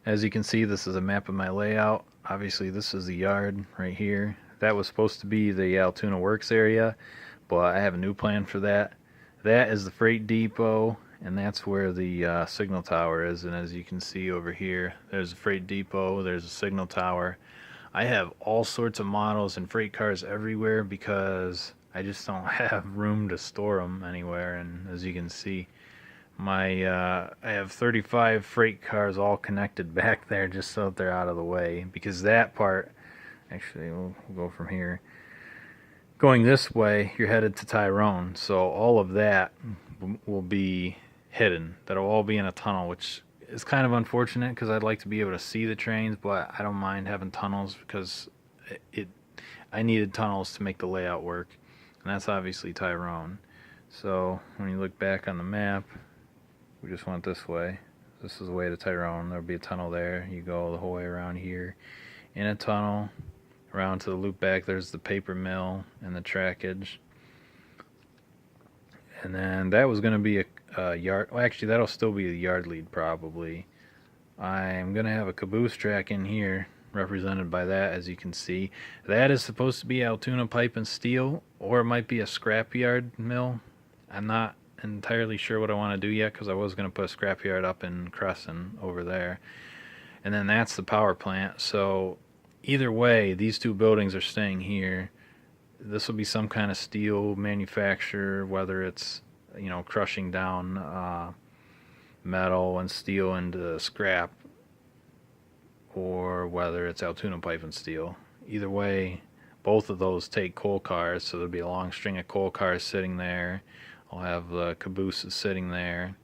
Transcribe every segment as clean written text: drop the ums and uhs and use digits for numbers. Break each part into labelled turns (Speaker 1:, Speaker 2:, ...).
Speaker 1: As you can see, this is a map of my layout. Obviously, this is the yard right here. That was supposed to be the Altoona Works area, but I have a new plan for that. That is the freight depot, and that's where the signal tower is. And as you can see over here, there's a freight depot, there's a signal tower. I have all sorts of models and freight cars everywhere because I just don't have room to store them anywhere. And as you can see, I have 35 freight cars all connected back there just so that they're out of the way, because that part, actually we'll go from here. Going this way, you're headed to Tyrone, so all of that will be hidden. That'll all be in a tunnel, which is kind of unfortunate because I'd like to be able to see the trains, but I don't mind having tunnels because it I needed tunnels to make the layout work, and that's obviously Tyrone. So when you look back on the map, we just went this way. This is the way to Tyrone. There'll be a tunnel there. You go the whole way around here in a tunnel around to the loop back. There's the paper mill and the trackage. And then that was going to be a yard. Well, actually, that'll still be a yard lead probably. I'm going to have a caboose track in here represented by that, as you can see. That is supposed to be Altoona Pipe and Steel, or it might be a scrapyard mill. I'm not entirely sure what I want to do yet because I was going to put a scrapyard up in Crescent over there. And then that's the power plant. So either way, these two buildings are staying here. This will be some kind of steel manufacturer, whether it's, crushing down metal and steel into scrap, or whether it's Altoona Pipe and Steel. Either way, both of those take coal cars, so there'll be a long string of coal cars sitting there. I'll have the cabooses sitting there.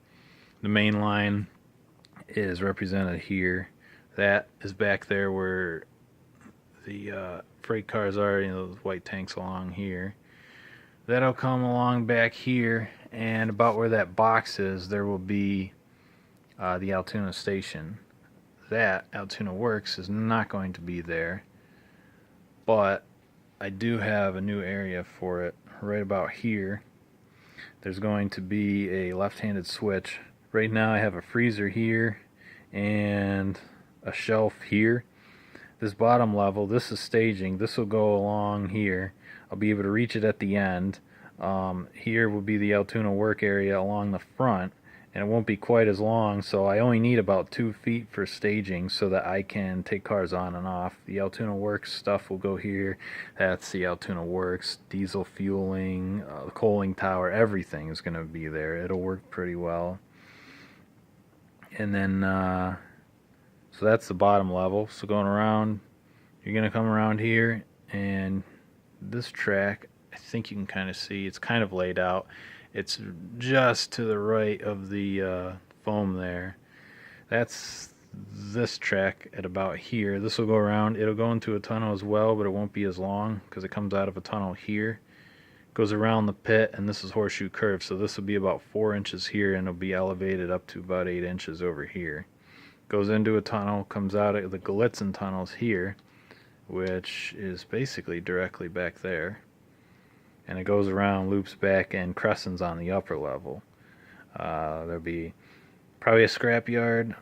Speaker 1: The main line is represented here. That is back there where the freight cars are, those white tanks along here. That'll come along back here, and about where that box is, there will be the Altoona station. That Altoona Works is not going to be there, but I do have a new area for it right about here. There's going to be a left-handed switch. Right now I have a freezer here and a shelf here. This bottom level, this is staging. This will go along here. I'll be able to reach it at the end. Here will be the Altoona work area along the front, and it won't be quite as long, so I only need about 2 feet for staging so that I can take cars on and off. The Altoona Works stuff will go here. That's the Altoona Works, diesel fueling, the coaling tower, everything is going to be there. It'll work pretty well. And then, so that's the bottom level. So going around, you're going to come around here, and this track, I think you can kind of see, it's kind of laid out. It's just to the right of the foam there. That's this track at about here. This will go around. It'll go into a tunnel as well, but it won't be as long because it comes out of a tunnel here. Goes around the pit, and this is horseshoe curve, so this will be about 4 inches here, and it'll be elevated up to about 8 inches over here. Goes into a tunnel, comes out of the Gallitzin tunnels here, which is basically directly back there. And it goes around, loops back, and Crescent's on the upper level. There'll be probably a scrapyard.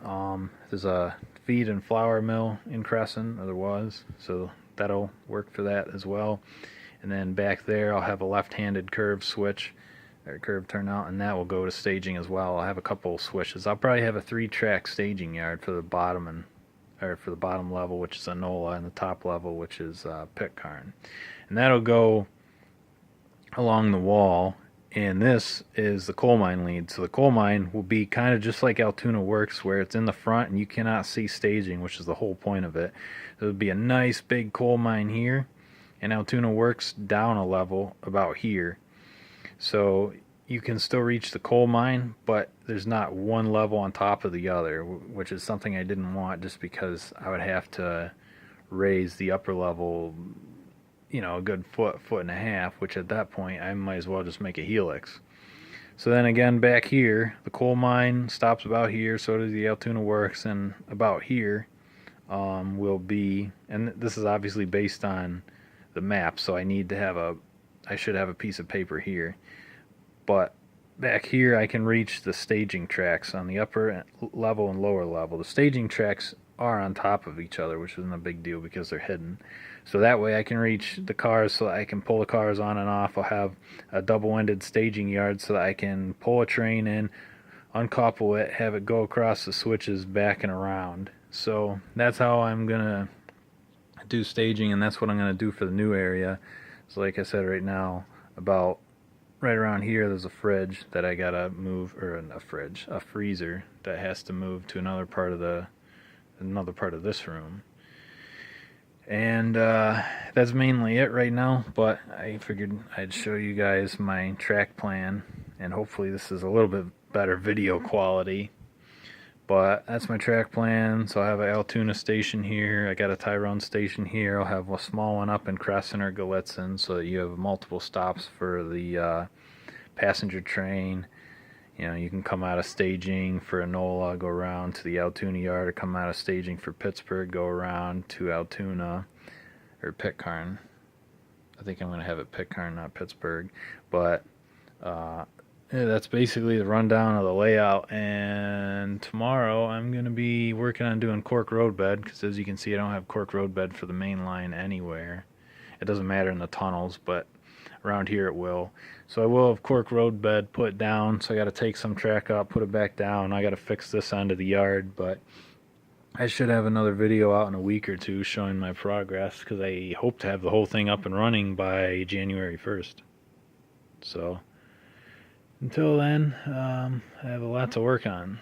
Speaker 1: There's a feed and flour mill in Crescent, or there was, so that'll work for that as well. And then back there, I'll have a left-handed curve switch, or curve turnout, and that will go to staging as well. I'll have a couple switches. I'll probably have a 3-track staging yard for the bottom for the bottom level, which is a NOLA, and the top level, which is pit carn. And that'll go along the wall, and this is the coal mine lead. So the coal mine will be kind of just like Altoona Works, where it's in the front and you cannot see staging, which is the whole point of it. There would be a nice big coal mine here, and Altoona Works down a level about here. So you can still reach the coal mine, but there's not one level on top of the other, which is something I didn't want, just because I would have to raise the upper level a good foot and a half, which at that point I might as well just make a helix. So then again, back here, the coal mine stops about here, so does the Altoona Works, and about here will be, and this is obviously based on the map, so I should have a piece of paper here, but back here I can reach the staging tracks on the upper level and lower level. The staging tracks are on top of each other, which isn't a big deal because they're hidden. So that way I can reach the cars so that I can pull the cars on and off. I'll have a double-ended staging yard so that I can pull a train in, uncouple it, have it go across the switches back and around. So that's how I'm going to do staging, and that's what I'm going to do for the new area. So like I said, right now, about right around here there's a fridge that I gotta move, or a freezer that has to move to another part of this room. And that's mainly it right now, but I figured I'd show you guys my track plan, and hopefully this is a little bit better video quality. But that's my track plan. So I have an Altoona station here, I got a Tyrone station here, I'll have a small one up in Crescent or Gallitzin, so that you have multiple stops for the passenger train. You know, you can come out of staging for Enola, go around to the Altoona yard, or come out of staging for Pittsburgh, go around to Altoona, or Pitcairn. I think I'm going to have it Pitcairn, not Pittsburgh. But yeah, that's basically the rundown of the layout. And tomorrow I'm going to be working on doing cork roadbed, because as you can see I don't have cork roadbed for the main line anywhere. It doesn't matter in the tunnels, but around here it will. So I will have cork roadbed put down, so I got to take some track up, put it back down. I got to fix this end of the yard, but I should have another video out in a week or two showing my progress, because I hope to have the whole thing up and running by January 1st. So until then, I have a lot to work on.